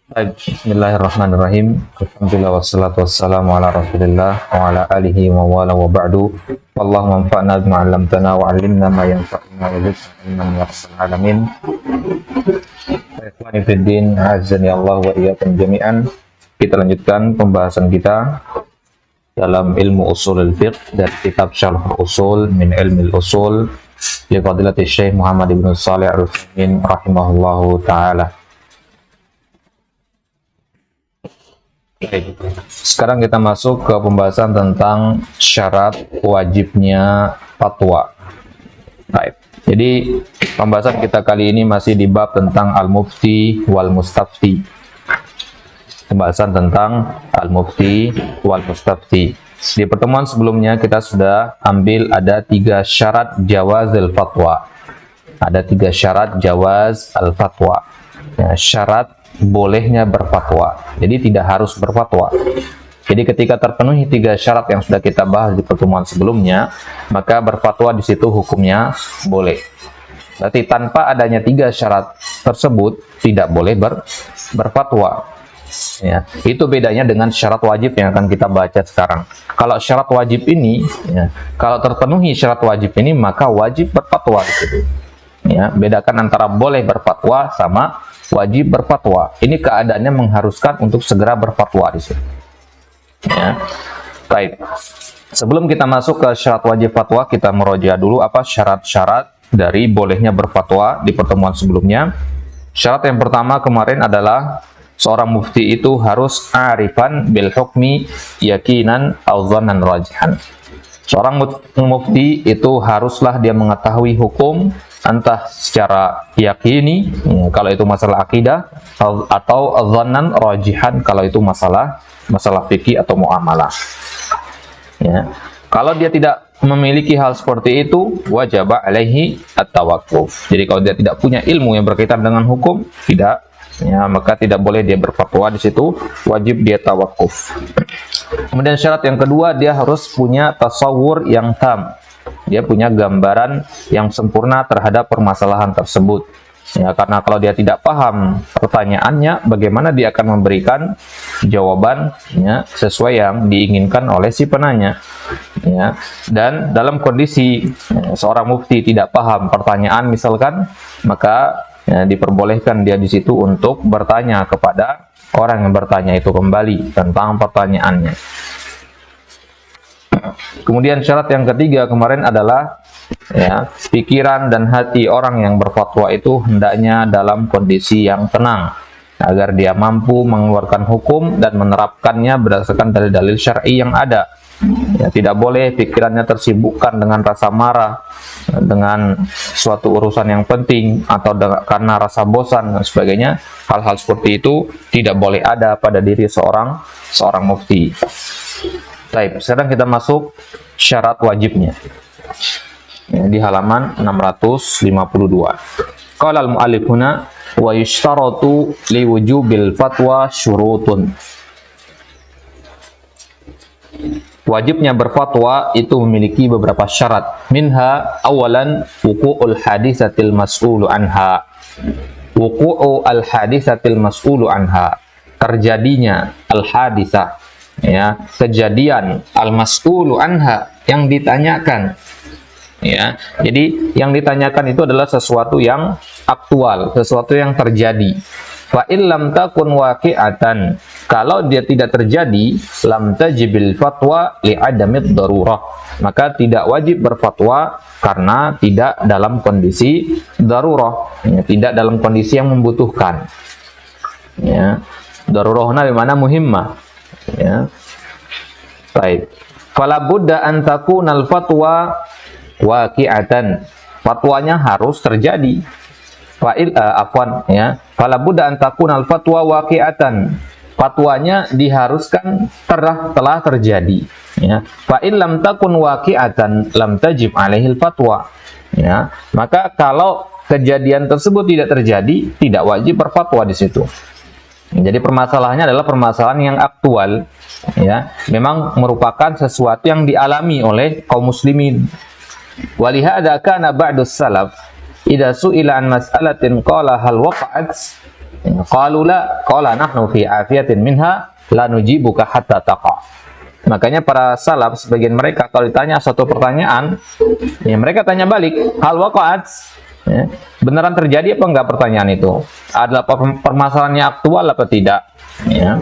Baik, bismillahirrahmanirrahim. Alhamdulillah wassalatu wassalamu ala Rasulillah wa ala alihi wa wala wa ba'du. Allahumma anfa'na bima 'allamtana wa 'allimna ma yanfa'una wa zidna ilman ya rabbal alamin. Ikhwani fid din, azani Allah wa iyyakum jami'an. Kita lanjutkan pembahasan kita dalam ilmu usulul fiqh dari kitab Syarh Usul min Ilmil Usul li Fadilati Syekh Muhammad ibn Shalih Al-Utsaimin rahimahullahu taala. Baik. Sekarang kita masuk ke pembahasan tentang syarat wajibnya fatwa. Baik. Jadi pembahasan kita kali ini masih di bab tentang al-mufti wal mustafti. Pembahasan tentang al-mufti wal mustafti. Di pertemuan sebelumnya kita sudah ambil ada 3 syarat jawazil fatwa. Ada 3 syarat jawaz al-fatwa. Ya, syarat bolehnya berfatwa. Jadi tidak harus berfatwa. Jadi ketika terpenuhi 3 syarat yang sudah kita bahas di pertemuan sebelumnya, maka berfatwa di situ hukumnya boleh. Berarti tanpa adanya 3 syarat tersebut tidak boleh berfatwa. Ya, itu bedanya dengan syarat wajib yang akan kita baca sekarang. Kalau syarat wajib ini, ya, kalau terpenuhi syarat wajib ini maka wajib berfatwa di situ. Ya, bedakan antara boleh berfatwa sama wajib berfatwa. Ini keadaannya mengharuskan untuk segera berfatwa di sini. Ya. Baik. Sebelum kita masuk ke syarat wajib fatwa, kita meroja dulu apa syarat-syarat dari bolehnya berfatwa di pertemuan sebelumnya. Syarat yang pertama kemarin adalah seorang mufti itu harus arifan bil hukmi yakinan au dhannan rajihan. Seorang mufti itu haruslah dia mengetahui hukum entah secara yakini kalau itu masalah akidah atau dhannan rajihan kalau itu masalah fikih atau muamalah. Ya. Kalau dia tidak memiliki hal seperti itu, wajib alaihi at-tawaqquf. Jadi kalau dia tidak punya ilmu yang berkaitan dengan hukum, maka tidak boleh dia berfatwa di situ, wajib dia tawakuf. Kemudian syarat yang kedua, dia harus punya tasawur yang tam. Dia punya gambaran yang sempurna terhadap permasalahan tersebut. Ya, karena kalau dia tidak paham pertanyaannya, bagaimana dia akan memberikan jawaban sesuai yang diinginkan oleh si penanya. Ya, dan dalam kondisi seorang mufti tidak paham pertanyaan misalkan, maka diperbolehkan dia di situ untuk bertanya kepada orang yang bertanya itu kembali tentang pertanyaannya. Kemudian syarat yang ketiga kemarin adalah pikiran dan hati orang yang berfatwa itu hendaknya dalam kondisi yang tenang agar dia mampu mengeluarkan hukum dan menerapkannya berdasarkan dalil-dalil syar'i yang ada. Ya, tidak boleh pikirannya tersibukkan dengan rasa marah, dengan suatu urusan yang penting atau karena rasa bosan dan sebagainya. Hal-hal seperti itu tidak boleh ada pada diri seorang mufti. Baik, sekarang kita masuk syarat wajibnya. Di halaman 652. Qala al-mu'allif huna wa yushtaratu li wujubil fatwa syurutun. Wajibnya berfatwa itu memiliki beberapa syarat. Minha awalan wuqu'ul hadisatil mas'ulu anha. Wuqu'u al-hadisatil mas'ulu anha. Terjadinya al-hadisah, kejadian al-mas'ulu anha yang ditanyakan. Ya, jadi yang ditanyakan itu adalah sesuatu yang aktual, sesuatu yang terjadi. Fa illam takun waqi'atan, kalau dia tidak terjadi, lam tajibil fatwa li adamid darurah, maka tidak wajib berfatwa karena tidak dalam kondisi darurah, tidak dalam kondisi yang membutuhkan. Ya, darurahna bimana muhimmah. Ya. Baik. Fala budda an takunal fatwa waqi'atan. Fatwanya harus terjadi. Fala budda an takunal fatwa waqi'atan. Fatwanya diharuskan telah terjadi. Ya. Fa in lam takun waqi'atan lam tajib alaihil fatwa. Ya. Maka kalau kejadian tersebut tidak terjadi, tidak wajib berfatwa di situ. Jadi permasalahannya adalah permasalahan yang aktual, memang merupakan sesuatu yang dialami oleh kaum muslimin. Walihada kana ba'dus salaf idza su'ila an mas'alatin qala hal waqa'at Qalu la, qala nahnu fi afiyatin minha la nujibuka hatta taqa. Makanya para salaf sebagian mereka kalau ditanya suatu pertanyaan, ya mereka tanya balik, hal waqa'at, ya, beneran terjadi apa enggak pertanyaan itu? Adalah permasalahannya aktual apa tidak? Ya.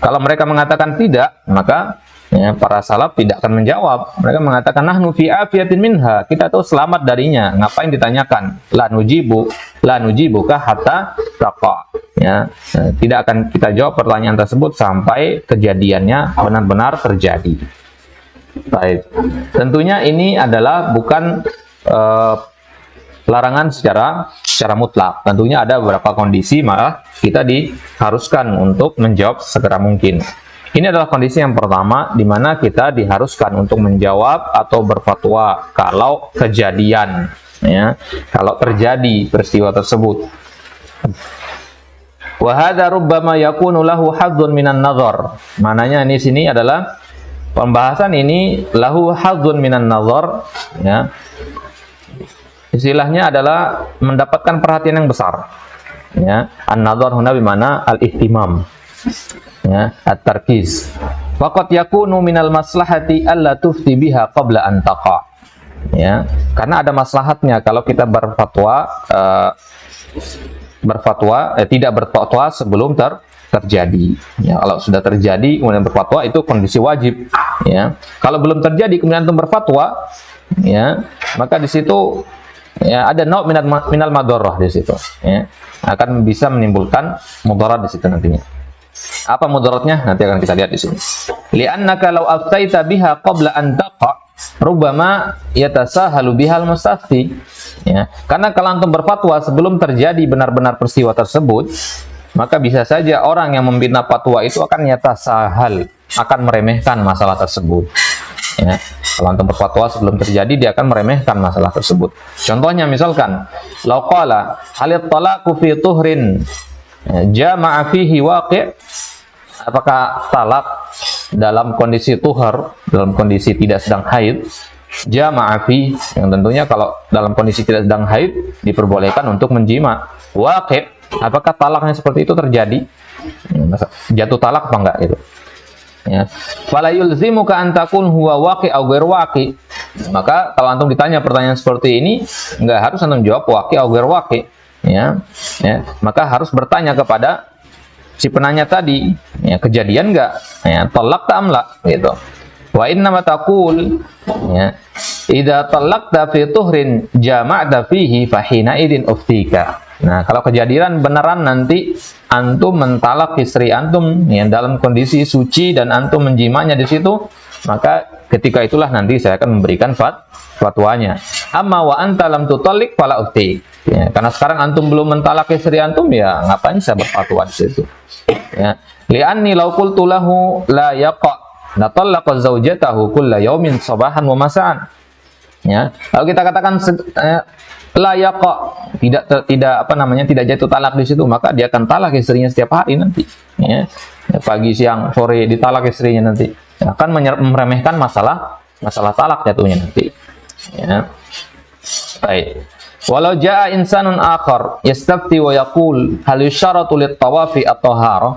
Kalau mereka mengatakan tidak, maka ya, para salaf tidak akan menjawab. Mereka mengatakan nahnu fi afiyatin minha, kita tahu selamat darinya. Ngapain ditanyakan? La nujibuka hatta taqa. Ya, tidak akan kita jawab pertanyaan tersebut sampai kejadiannya benar-benar terjadi. Baik. Tentunya ini adalah bukan larangan secara mutlak. Tentunya ada beberapa kondisi malah kita diharuskan untuk menjawab segera mungkin. Ini adalah kondisi yang pertama di mana kita diharuskan untuk menjawab atau berfatwa kalau kejadian, ya, kalau terjadi peristiwa tersebut. Wa hadza rubbama yakunu lahu hadzun minan nazar. Mananya di sini adalah pembahasan ini lahu hadzun minan nazar, ya. Istilahnya adalah mendapatkan perhatian yang besar. Ya, an-nazar huna bi mana al-ihtimam. Ya, at-tarkiz. Faqad yakunu minal maslahati alla tufti biha qabla an taqa. Ya, karena ada maslahatnya kalau kita tidak berfatwa sebelum terjadi. Ya, kalau sudah terjadi kemudian berfatwa itu kondisi wajib. Ya, kalau belum terjadi kemudian antum berfatwa, ya, maka di situ ya ada nau' minal madarrah di situ. Ya, akan bisa menimbulkan mudarat di situ nantinya. Apa mudaratnya? Nanti akan kita lihat di sini. Li'annaka law aftaita biha qabla an taqa rubbama yatasahalu bihal mustafti. Ya, karena kalau antum berfatwa sebelum terjadi benar-benar peristiwa tersebut, maka bisa saja orang yang membina fatwa itu akan yatasahal, akan meremehkan masalah tersebut. Ya, kalau antum berfatwa sebelum terjadi, dia akan meremehkan masalah tersebut. Contohnya misalkan, law qala halit talaqu fi tuhrin jama'a fihi waqi', apakah talak dalam kondisi tuhar, dalam kondisi tidak sedang haid, jama'a fi, yang tentunya kalau dalam kondisi tidak sedang haid diperbolehkan untuk menjima. Waqi', apakah talaknya seperti itu terjadi? Jatuh talak apa enggak itu? Ya. Fala yulzimuka an takun huwa waqi' aw ghair waqi'. Maka kalau antum ditanya pertanyaan seperti ini, enggak harus antum jawab waqi' aw ghair waqi'. Ya, maka harus bertanya kepada si penanya tadi, ya, kejadian enggak? Ya, talak ta amla gitu. Wa inna ma taqul, ya, idza talaqta fi tuhrin jama'ta fihi fa hina idin uftika. Nah, kalau kejadian beneran nanti antum mentalak istri antum yang dalam kondisi suci dan antum menjimanya di situ, maka ketika itulah nanti saya akan memberikan fatwanya. Amma wa anta lam tutallik fala ufti. Ya, karena sekarang antum belum mentalak istri antum, ya ngapain saya berfatwa di situ? Ya, li'anni law qultu lahu la yaqa la talaqa zawjatahu kulla yawmin sabahan wa masa'an. Ya, kalau kita katakan la yaqa, tidak jatuh talak di situ, maka dia akan talak istrinya setiap hari nanti. Ya, pagi, siang, sore ditalak istrinya nanti. Akan meremehkan masalah talak jatuhnya nanti. Ya. Baik. Walau jaa insanun akhar yastafti wa yaqul hal yusyaratu lit-tawafi at-tahara.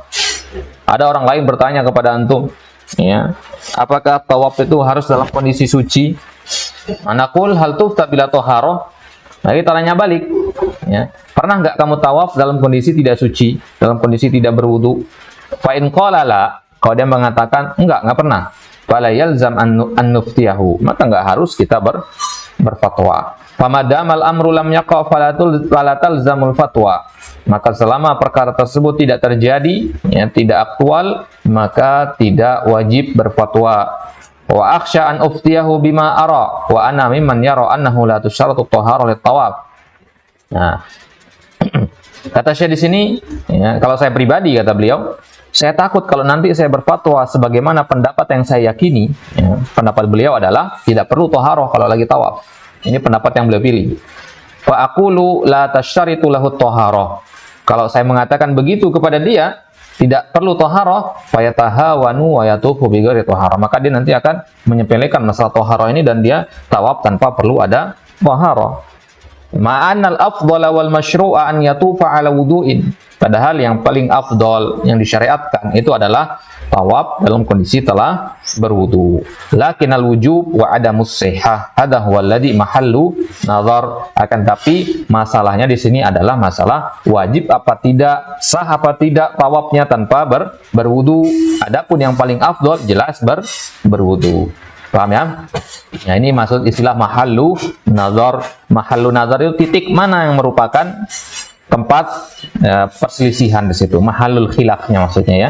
Ada orang lain bertanya kepada antum, ya, apakah tawaf itu harus dalam kondisi suci? Manaqul hal tufta bila tahara. Nah, kita tanya balik, ya, pernah enggak kamu tawaf dalam kondisi tidak suci, dalam kondisi tidak berwudu? Fa in qala la, kalau dia mengatakan enggak pernah, fala yalzam an nuftiyahu, maka enggak harus kita berfatwa. Famadamal amru lam yaqa fala talzamul fatwa. Maka selama perkara tersebut tidak terjadi, ya, tidak aktual, maka tidak wajib berfatwa. Wa akhsha an uftiyahu bima ara wa ana mimman yara annahu la tusyaratu tahara lit tawaf. Nah, kata Syekh di sini, ya, kalau saya pribadi, kata beliau, saya takut kalau nanti saya berfatwa sebagaimana pendapat yang saya yakini, ya, pendapat beliau adalah tidak perlu taharah kalau lagi tawaf. Ini pendapat yang beliau pilih. Fa aqulu la tasyaritu lahu taharah. Kalau saya mengatakan begitu kepada dia, tidak perlu taharah, fa yatahawanu wa yatufu bi ghairi taharah. Maka dia nanti akan menyepelekan masalah taharah ini dan dia tawaf tanpa perlu ada taharah. Ma'anal afdhala wal masyru'a an yatufa ala wudu'in. Padahal yang paling afdol yang disyariatkan itu adalah tawaf dalam kondisi telah berwudu. Lakinnal wujub wa adamus sihah hadha huwa alladhi mahallu nazar. Akan tapi masalahnya di sini adalah masalah wajib apa tidak, sah apa tidak tawafnya tanpa berwudu. Adapun yang paling afdol jelas berwudu. Paham ya? Nah, ini maksud istilah mahallu nazar. Mahallu nazar itu titik mana yang merupakan tempat perselisihan di situ. Mahallul khilafnya maksudnya ya.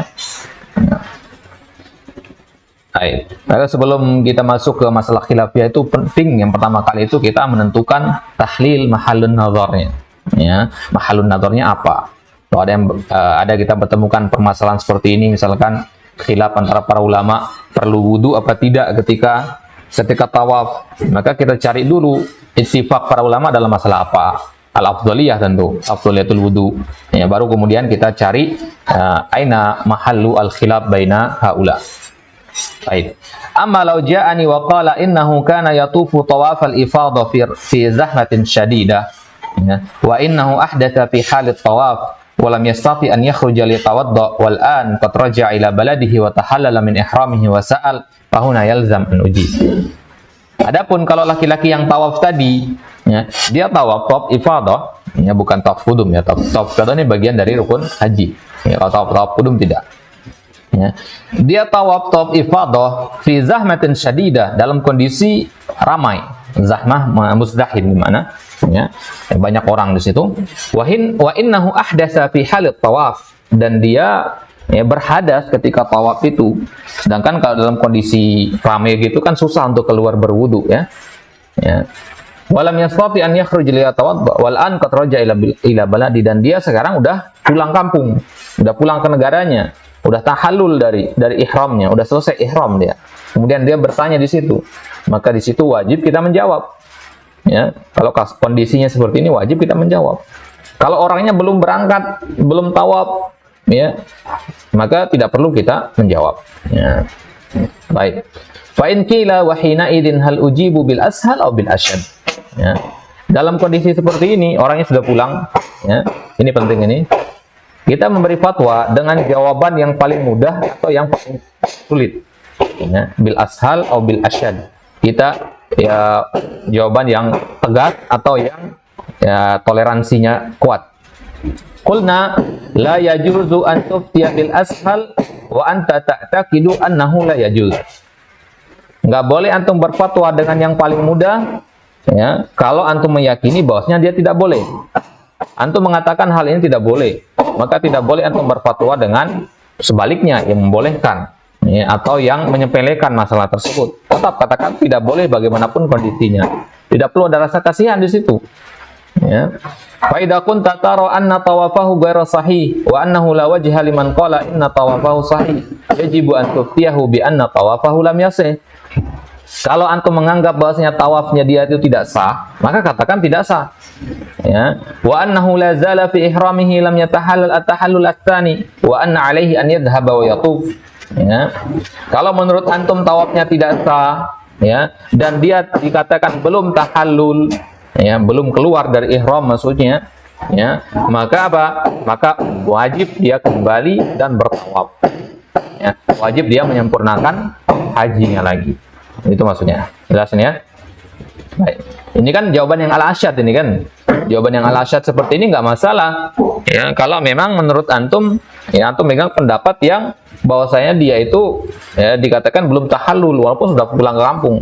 Baik. Lalu sebelum kita masuk ke masalah khilafiyah itu penting yang pertama kali itu kita menentukan tahlil mahallun nazarnya. Ya, mahallun nazarnya apa? Kalau ada kita bertemukan permasalahan seperti ini, misalkan khilaf antara para ulama perlu wudu apa tidak ketika tawaf, maka kita cari dulu ittifaq para ulama dalam masalah apa. Al-afdhaliyah tentu, afdhaliyatul wudu. Ya, baru kemudian kita cari aina mahallu al-khilaf baina haula. Baik. Amma law ja'ani wa qala innahu kana yatufu tawaf al-ifadha fi zahmatin shadidah, ya, wa innahu ahdatha fi halit tawaf wa lam yastati an yakhruja li tawadda wal an qad raja'a ila baladihi wa tahallala min ihramihi wa sa'al fa huna yalzam an uji. Adapun kalau laki-laki yang tawaf tadi, ya, dia tawaf ifadah, ya, bukan tawaf qudum ya. Tawaf ifadah ini bagian dari rukun haji. Ya, kalau tawaf qudum tidak. Ya. Dia tawaf ifadah fi zahmatin syadidah, dalam kondisi ramai. Zahmah muzdahim di mana? Ya, banyak orang di situ. Wa innahu ahdatsa fi halit tawaf, dan dia berhadas ketika tawaf itu. Sedangkan kalau dalam kondisi ramai gitu kan susah untuk keluar berwudu ya. Ya. Walam yastati an yakhruj li yatawadda wal an qad raja ila baladi, dan dia sekarang udah pulang kampung, udah pulang ke negaranya, udah tahallul dari ihramnya, udah selesai ihram dia. Kemudian dia bertanya di situ. Maka di situ wajib kita menjawab. Ya, kalau kondisinya seperti ini wajib kita menjawab. Kalau orangnya belum berangkat, belum tawaf, ya, maka tidak perlu kita menjawab. Ya. Baik. Fa in qila wa hina idin hal ujibu bil ashal atau bil asyad. Ya. Dalam kondisi seperti ini orangnya sudah pulang, ya. Ini penting ini. Kita memberi fatwa dengan jawaban yang paling mudah atau yang paling sulit. Ya. Bil ashal atau bil asyad. Kita ya jawaban yang tegas atau yang ya toleransinya kuat. Qulna la yajuzu an tuftiya bil ashal wa anta ta'taqidu annahu la yajuz. Enggak boleh antum berfatwa dengan yang paling mudah, ya, kalau antum meyakini bahwasanya dia tidak boleh. Antum mengatakan hal ini tidak boleh, maka tidak boleh antum berfatwa dengan sebaliknya yang membolehkan, ya, atau yang menyepelekan masalah tersebut. Tetap katakan tidak boleh bagaimanapun kondisinya. Tidak perlu ada rasa kasihan di situ. Ya. Fa idza kunta tara anna tawafahu ghairu sahih wa annahu la wajha liman qala inna tawafahu sahih, yajibu an tuftiyahu bi anna tawafahu lam yasih. Kalau antum menganggap bahwasanya tawafnya dia itu tidak sah, maka katakan tidak sah. Ya. Wa annahu la zala fi ihramihi lam yatahallal at-tahallul ats-tsani wa anna alaihi an yadhhaba wa yatuf. Ya. Kalau menurut antum tawafnya tidak sah, ya, dan dia dikatakan belum tahallul, ya, belum keluar dari ihram maksudnya, ya, maka apa? Maka wajib dia kembali dan bertawaf. Ya, wajib dia menyempurnakan hajinya lagi. Itu maksudnya. Jelas ya? Baik. Ini kan jawaban yang al-asyad ini kan. Jawaban yang al-asyad seperti ini nggak masalah. Ya, kalau memang menurut antum, ya, antum megang pendapat yang bahwasanya dia itu, ya, dikatakan belum tahallul walaupun sudah pulang ke kampung.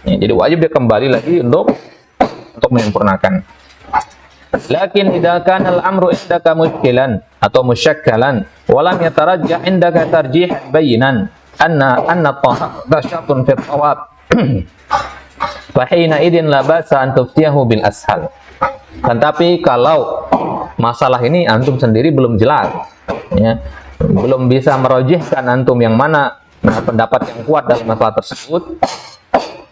Ya, jadi wajib dia kembali lagi untuk menyempurnakan. Lakin idza kana al-amru indaka mushkilan atau musyakkalan wa lam yatarajjah indaka tarjih bayinan anna tahara syartun fi tawaf fa hina idin la ba'sa an tuftiyahu bil ashal. Kan tapi kalau masalah ini antum sendiri belum jelas, ya, belum bisa merojihkan antum yang mana pendapat yang kuat dalam masalah tersebut.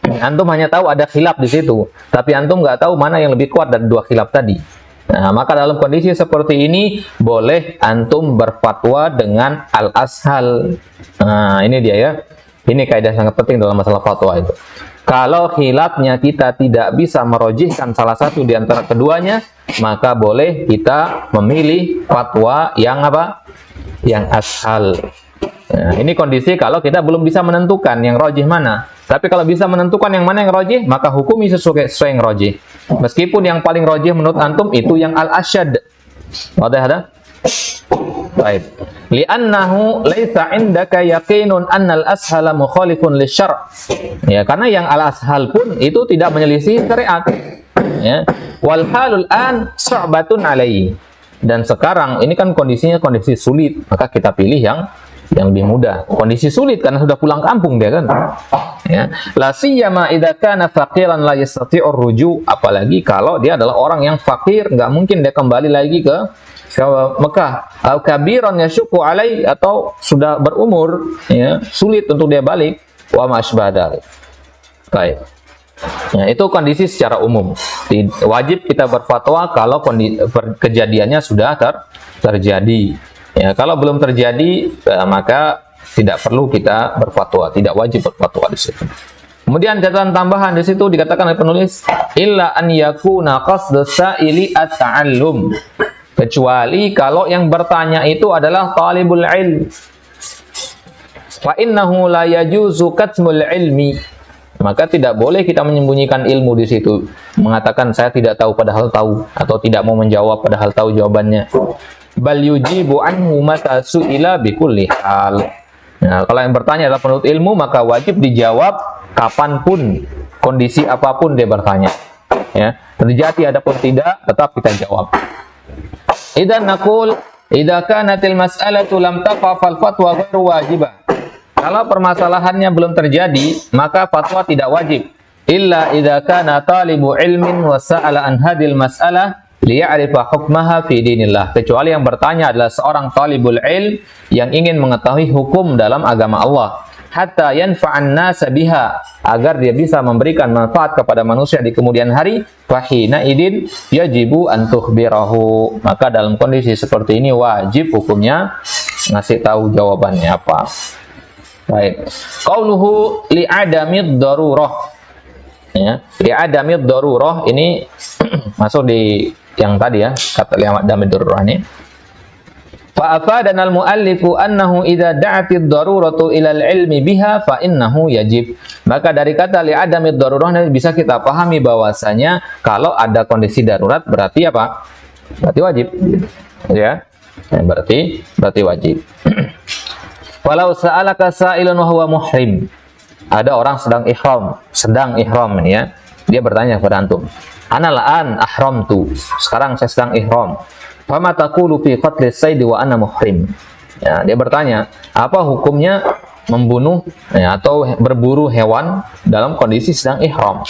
Antum hanya tahu ada khilaf di situ, tapi antum nggak tahu mana yang lebih kuat dari dua khilaf tadi. Nah, maka dalam kondisi seperti ini boleh antum berfatwa dengan al-ashal. Nah, ini dia ya. Ini kaidah sangat penting dalam masalah fatwa itu. Kalau khilafnya kita tidak bisa merojihkan salah satu di antara keduanya, maka boleh kita memilih fatwa yang apa? Yang ashal. Nah, ini kondisi kalau kita belum bisa menentukan yang rojih mana. Tapi kalau bisa menentukan yang mana yang rojih, maka hukumi sesuai yang rojih. Meskipun yang paling rojih menurut antum itu yang al-asyad. Wadah ada? Baik. Li'annahu laisa 'indaka yaqinun annal ashala mukhalifun lisyar'. Ya, karena yang al-ashal pun itu tidak menyelisih syariat. Ya. Wal halul an su'batun 'alaihi. Dan sekarang ini kan kondisinya kondisi sulit, maka kita pilih yang lebih mudah. Kondisi sulit karena sudah pulang kampung dia kan. Ya. La siyama idza kana faqiran la yastati'ur ruju', apalagi kalau dia adalah orang yang fakir, nggak mungkin dia kembali lagi ke Mekah. Al kabiran yasyuqu alai, atau sudah berumur, ya, sulit untuk dia balik. Wa masbadal. Baik. Ya, itu kondisi secara umum. Wajib kita berfatwa kalau kejadiannya sudah terjadi. Ya, kalau belum terjadi, maka tidak perlu kita berfatwa, tidak wajib berfatwa di situ. Kemudian catatan tambahan di situ dikatakan oleh penulis, illa an yakuna qasdu sa'ili at-ta'allum. Kecuali kalau yang bertanya itu adalah talibul ilm. Fa innahu la yajuzu katmul ilmi. Maka tidak boleh kita menyembunyikan ilmu di situ. Mengatakan saya tidak tahu padahal tahu, atau tidak mau menjawab padahal tahu jawabannya. Bal yujibu anhu mata su'ila bikulli hal. Nah, kalau yang bertanya adalah penuntut ilmu, maka wajib dijawab kapanpun, kondisi apapun dia bertanya. Ya, terjadi adapun tidak, tetap kita jawab. Idan naqul idza kanatil mas'alatu lam taqa fal fatwa ghairu wajibah. Kalau permasalahannya belum terjadi, maka fatwa tidak wajib. Illa idza kana talibu ilmin wa sa'ala an hadil mas'alah liya'rifa hukmaha fi dinillah. Kecuali yang bertanya adalah seorang talibul ilm yang ingin mengetahui hukum dalam agama Allah. Hatta yanfa'an nasa biha, agar dia bisa memberikan manfaat kepada manusia di kemudian hari. Fahina idin yajibu an tukhbirahu. Maka dalam kondisi seperti ini wajib hukumnya ngasih tahu jawabannya apa. Baik. Qauluhu li'adamid darurah. Ya, li'adamid darurah ini masuk di yang tadi ya, kata li'adamid darurah ini. Fa afadana al-muallifu annahu idza da'atid daruratu ila al-ilmi biha fa innahu yajib. Maka dari kata li'adamid darurah ini bisa kita pahami bahwasanya kalau ada kondisi darurat berarti apa? Berarti wajib. Ya. Berarti wajib. Walau sa'alaka sa'ilun wa huwa muhrim. Ada orang sedang ihram ini ya. Dia bertanya kepada antum, "Ana la'an ahramtu." Sekarang saya sedang ihram. Fama taqulu fi qatli as-sayd wa ana muhrim. Ya, dia bertanya, apa hukumnya membunuh ya, atau berburu hewan dalam kondisi sedang ihram?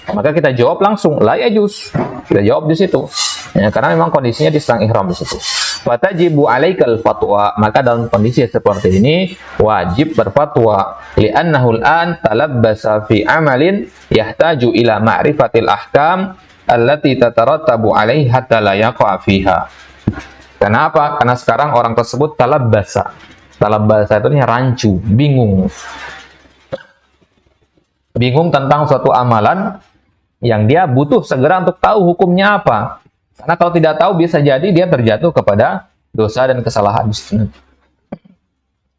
Maka kita jawab langsung, la yajuz. Kita jawab di situ. Ya, karena memang kondisinya di sedang ihram di situ. Fatajibu alaikal fatwa. Maka dalam kondisi seperti ini wajib berfatwa. Li'annahu al-an talabbasa fi amalin yahtaju ila ma'rifatil ahkam allati tatarattabu alaihi hatta la yaqa fiha. Kenapa? Karena sekarang orang tersebut talabbasa. Talabbasa itu rancu, bingung. Bingung tentang suatu amalan yang dia butuh segera untuk tahu hukumnya apa. Karena kalau tidak tahu bisa jadi dia terjatuh kepada dosa dan kesalahan.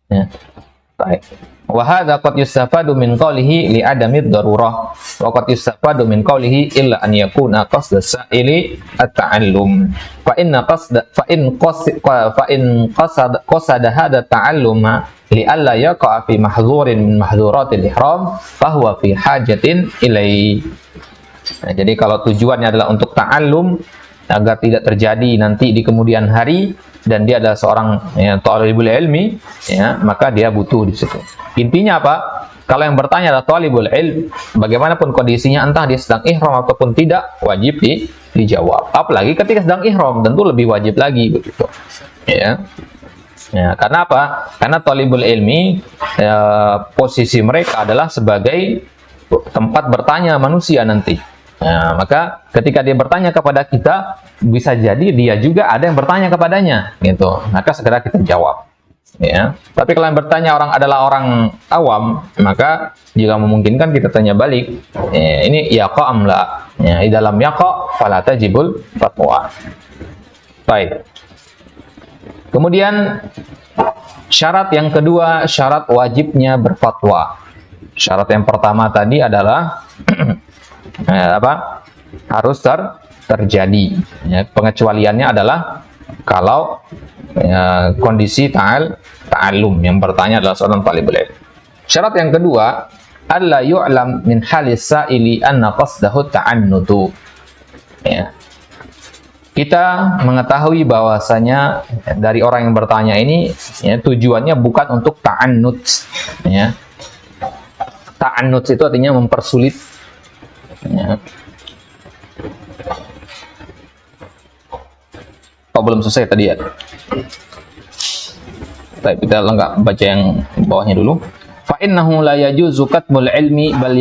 Ya. Baik. Wa hadza qad yustafadu min qawlihi li adamid darurah wa qad yustafadu min qawlihi illa an yakuna qasda sa'ili at-ta'allum fa in qasada hadha ta'alluma li alla yaqa fi mahdhurin min mahdhuratil ihram fa huwa fi hajatin ilai. Nah, jadi kalau tujuannya adalah untuk ta'allum agar tidak terjadi nanti di kemudian hari, dan dia adalah seorang ya, talibul ilmi, ya, maka dia butuh di situ. Intinya apa? Kalau yang bertanya adalah talibul ilm, bagaimanapun kondisinya, entah dia sedang ihram ataupun tidak, wajib dijawab. Apalagi ketika sedang ihram, tentu lebih wajib lagi begitu. Ya. Ya, karena apa? Karena talibul ilmi posisi mereka adalah sebagai tempat bertanya manusia nanti. Nah, maka ketika dia bertanya kepada kita, bisa jadi dia juga ada yang bertanya kepadanya, gitu. Maka segera kita jawab. ya. Tapi kalau yang bertanya adalah orang awam, maka jika memungkinkan kita tanya balik, ini yaqa am la? Ya, di dalam yaqa fala tajibul fatwa. Baik. Kemudian syarat yang kedua, syarat wajibnya berfatwa. Syarat yang pertama tadi adalah harus terjadi. Ya, pengecualiannya adalah kalau kondisi ta'allum, yang bertanya adalah seorang talibul ilm. Syarat yang kedua, alla yu'lam min halis sa'ili anna qasdahu ta'annutu. Ya. Kita mengetahui bahwasanya dari orang yang bertanya ini, ya, tujuannya bukan untuk ta'annut. Ya. Ta'annut itu artinya mempersulit. Ya. Oh, belum selesai tadi ya. Baik, kita lengkap baca yang bawahnya dulu. Fa innahu la yajuzu katmul ilmi bal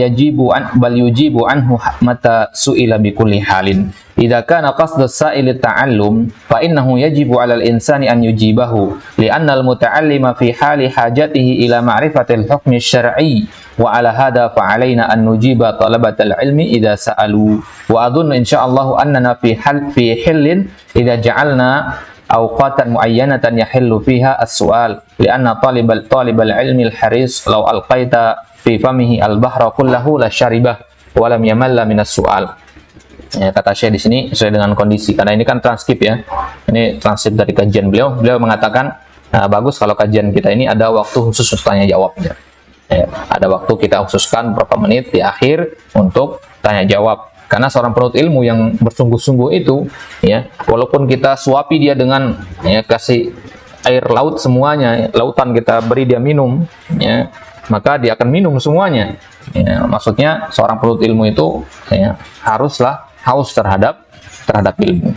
yujibu anhu mata su'ila bi kulli halin. Idza kana qasdu as-sa'il at-ta'allum fa innahu yajibu 'ala al-insani an yujibahu li'anna al-muta'allima fi hali hajatihi ila ma'rifati al-hukm asy-syar'i wa 'ala hadha fa 'alaina an nujiba talabat al-'ilmi idza sa'alu wa adhunnu insyaallah annana fi hillin idza ja'alna awqatan muayyanatan yahillu fiha as-su'al li'anna talibal ilmi al-haris law alqaita fi famihi al-bahra kullahu la syaribah wa lam yamalla min as-su'al. Ya, kata Syekh di sini sesuai dengan kondisi, karena ini kan transkrip ya. Ini transkrip dari kajian beliau. Beliau mengatakan bagus kalau kajian kita ini ada waktu khusus untuk tanya jawabnya. Ya, ada waktu kita khususkan berapa menit di akhir untuk tanya jawab. Karena seorang penuntut ilmu yang bersungguh-sungguh itu, ya, walaupun kita suapi dia dengan, ya, kasih air laut semuanya, lautan kita beri dia minum, ya, maka dia akan minum semuanya. Ya, maksudnya seorang penuntut ilmu itu, ya, haruslah haus terhadap ilmu.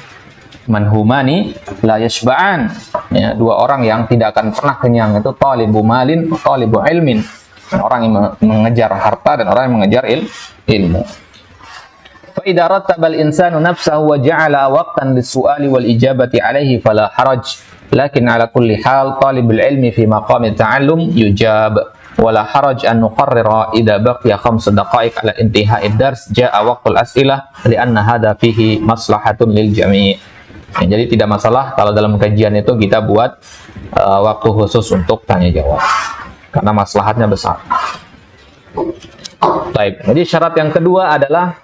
Manhumani la yashba'an. Ya, dua orang yang tidak akan pernah kenyang itu talibu malin, talibu ilmin. Orang yang mengejar harta dan orang yang mengejar ilmu. Fa idza rattaba al-insanu nafsahu wa ja'ala waqtan lis-su'ali wal ijabati 'alayhi fala haraj. Lakin 'ala kulli hal talibul ilmi fi maqami ta'allum yujab. Wala haraj an nuqarrira idza baqiya 5 daqa'iq ala intihai ad-dars jaa waqtul as'ilah li'anna hadha fihi maslahatun lil jami'. Ya, jadi tidak masalah kalau dalam kajian itu kita buat waktu khusus untuk tanya jawab karena maslahatnya besar. Baik, jadi syarat yang kedua adalah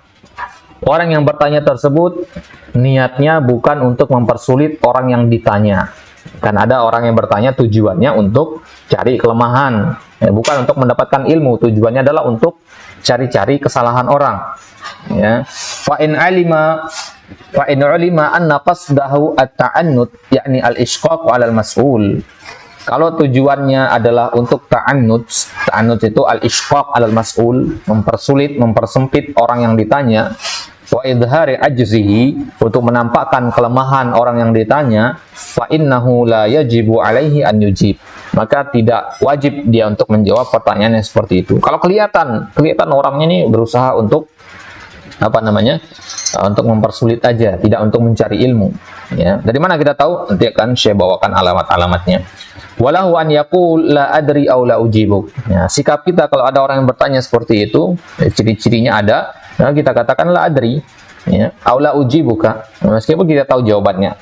orang yang bertanya tersebut niatnya bukan untuk mempersulit orang yang ditanya. Kan ada orang yang bertanya tujuannya untuk cari kelemahan, ya, bukan untuk mendapatkan ilmu. Tujuannya adalah untuk cari-cari kesalahan orang. Ya. Fa in ulima anna qasdahu at-ta'annut, yakni al-ishqaq 'ala al-mas'ul. Kalau tujuannya adalah untuk ta'annut itu al-ishqaq 'ala al-mas'ul, mempersulit, mempersempit orang yang ditanya. Wa idhari ajzihi, untuk menampakkan kelemahan orang yang ditanya, fa innahu la yajibu alaihi an yujib, maka tidak wajib dia untuk menjawab pertanyaan yang seperti itu. Kalau kelihatan orangnya ini berusaha untuk untuk mempersulit aja, tidak untuk mencari ilmu, ya. Dari mana kita tahu? Nanti akan saya bawakan alamat-alamatnya. Walahu an yaqul la adri aw la ujibu. Ya, sikap kita kalau ada orang yang bertanya seperti itu, ciri-cirinya ada. Nah, kita katakan la adri, ya, aula ujibuka, meskipun kita tahu jawabannya.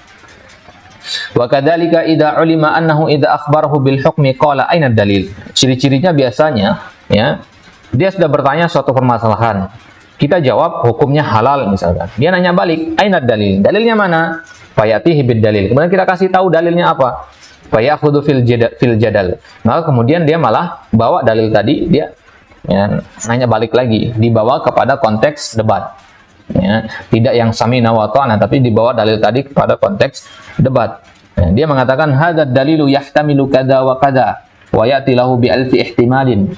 Wa kadzalika idza ulima annahu idza akhbarahu bil hukmi qala aina dalil. Ciri-cirinya biasanya, ya, dia sudah bertanya suatu permasalahan. Kita jawab hukumnya halal misalkan. Dia nanya balik, aina dalil? Dalilnya mana? Fayatihi bid dalil. Kemudian kita kasih tahu dalilnya apa? Fayakhudhu fil jadal. Maka kemudian dia malah bawa dalil tadi, dia, ya, nanya balik lagi, dibawa kepada konteks debat, ya, tidak yang samina wa ta'na, tapi dibawa dalil tadi kepada konteks debat. Ya, dia mengatakan hadzal dalilu yahtamilu kadza wa kadza wa ya'ti lahu bi alfi ihtimalin.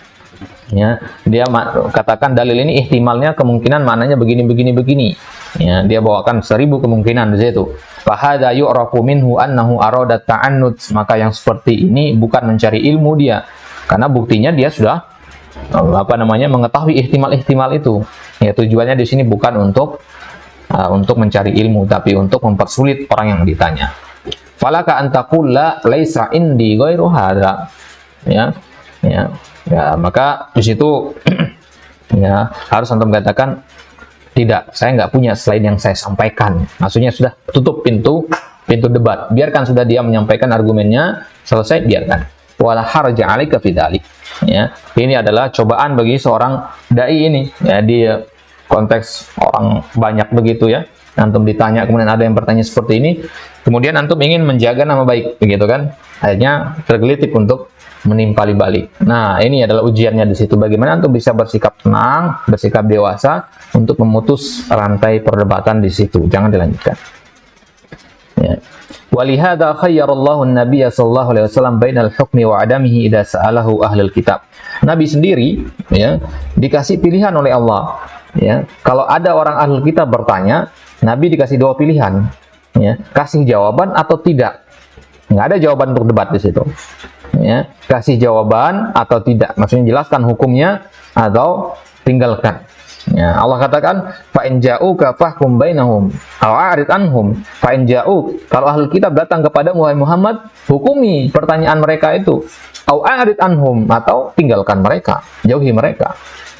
Ya, dia katakan dalil ini ihtimalnya kemungkinan maknanya begini. Ya, dia bawakan 1000 kemungkinan di situ. Fa hadza yu'rafu minhu annahu arada ta'annut, maka yang seperti ini bukan mencari ilmu dia, karena buktinya dia sudah mengetahui ihtimal itu. Ya, tujuannya di sini bukan untuk mencari ilmu, tapi untuk mempersulit orang yang ditanya. falaka an taqula laisa indi ghairu hadza. Ya. Ya. Ya, maka di situ ya harus antum katakan tidak, saya nggak punya selain yang saya sampaikan. Maksudnya sudah tutup pintu debat. Biarkan sudah dia menyampaikan argumennya, selesai, biarkan. Wala harja 'alaika fi dzalik. Ya, ini adalah cobaan bagi seorang dai ini. Ya, di konteks orang banyak begitu ya. Antum ditanya, kemudian ada yang bertanya seperti ini, kemudian antum ingin menjaga nama baik, begitu kan? Akhirnya tergelitik untuk menimpali balik. Nah, ini adalah ujiannya di situ. Bagaimana antum bisa bersikap tenang, bersikap dewasa untuk memutus rantai perdebatan di situ. Jangan dilanjutkan. Ya. Walihada khayyarallahu an-nabiyya sallallahu alaihi wasallam bainal hukmi wa adamihi idza sa'alahu ahlul kitab. Nabi sendiri ya dikasih pilihan oleh Allah. Ya, kalau ada orang ahlul kitab bertanya, Nabi dikasih dua pilihan. Ya, kasih jawaban atau tidak. Nggak ada jawaban untuk debat di situ. Ya, kasih jawaban atau tidak, maksudnya jelaskan hukumnya atau tinggalkan. Ya, Allah katakan fa in ja'uka fahkum bainahum aw a'rid anhum. Fa in ja'uk, kalau ahlul kitab datang kepada Muhammad, hukumi pertanyaan mereka itu. Aw a'rid anhum, atau tinggalkan mereka, jauhi mereka.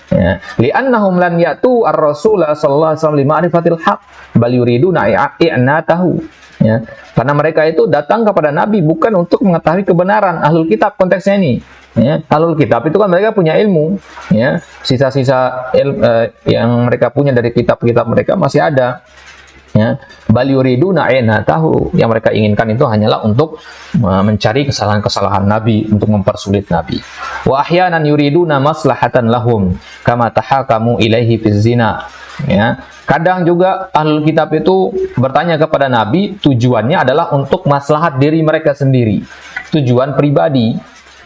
Ya, li'annahum lan ya'tu ar-rasul sallallahu alaihi wasallam li ma'rifatil haq bal yuriduna i'natahu. Ya, karena mereka itu datang kepada Nabi bukan untuk mengetahui kebenaran. Ahlul kitab konteksnya ini. Ya, ahlul kitab itu kan mereka punya ilmu. Ya, sisa-sisa yang mereka punya dari kitab-kitab mereka masih ada. Ya, bal yuriduna i'natahu. Yang mereka inginkan itu hanyalah untuk mencari kesalahan-kesalahan Nabi, untuk mempersulit Nabi. Wa ahyanan yuriduna maslahatan lahum kama tahakamu ilaihi fiz zina. Ya, kadang juga ahlul kitab itu bertanya kepada Nabi, tujuannya adalah untuk maslahat diri mereka sendiri, tujuan pribadi.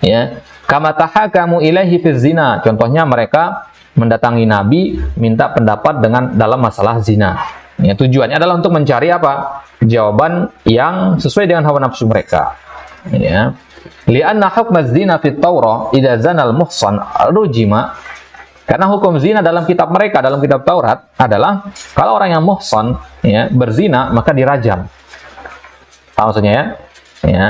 Ya, kama tahakamu ilaihi fiz zina. Contohnya mereka mendatangi Nabi minta pendapat dalam masalah zina. Ya, tujuannya adalah untuk mencari apa? Jawaban yang sesuai dengan hawa nafsu mereka. Ya. Li'anna hukmaz zina fit Taurah idza zanal muhsan rujima. Karena hukum zina dalam kitab mereka, dalam kitab Taurat adalah kalau orang yang muhsan ya, berzina maka dirajam. Apa maksudnya ya? Ya.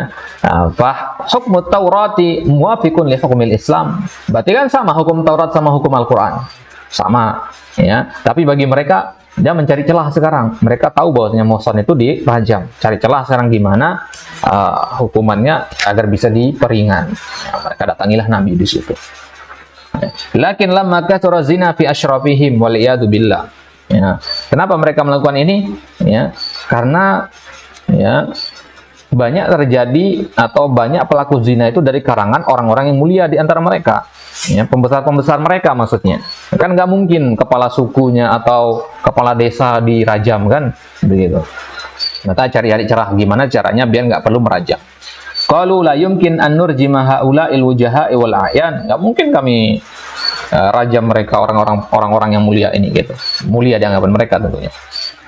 Fa hukmut Taurati muwafiqun li hukmil Islam. Berarti kan sama hukum Taurat sama hukum Al-Qur'an. Sama, ya. Tapi bagi mereka dia mencari celah sekarang. Mereka tahu bahwasanya muhsan itu dirajam. Cari celah sekarang gimana hukumannya agar bisa diperingan. Ya, mereka datangilah Nabi di situ. Lakin lamma kathara zina fi asyrafihim wal iyadu billah. Ya. Kenapa mereka melakukan ini? Ya, karena ya banyak terjadi atau banyak pelaku zina itu dari karangan orang-orang yang mulia di antara mereka. Ya, pembesar-pembesar mereka maksudnya. Kan nggak mungkin kepala sukunya atau kepala desa dirajam kan, begitu. Maka cari cara gimana caranya biar nggak perlu merajam. Qalu la yumkin an nurjima haula'il wujaha'i wal a'yan. Enggak mungkin kami rajam mereka orang-orang yang mulia ini gitu. Mulia di hadapan mereka tentunya.